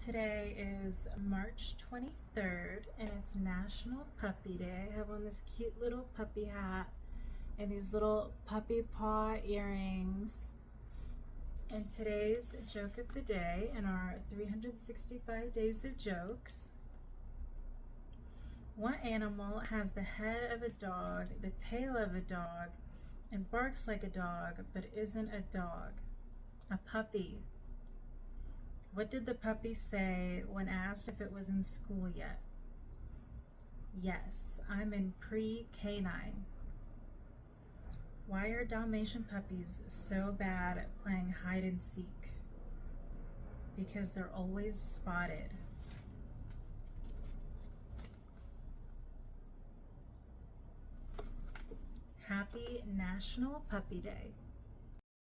Today is March 23rd and it's National Puppy Day. I have on this cute little puppy hat and these little puppy paw earrings. And today's joke of the day in our 365 days of jokes. What animal has the head of a dog, the tail of a dog, and barks like a dog but isn't a dog? A puppy. What did the puppy say when asked if it was in school yet? Yes, I'm in pre-K9. Why are Dalmatian puppies so bad at playing hide and seek? Because they're always spotted. Happy National Puppy Day.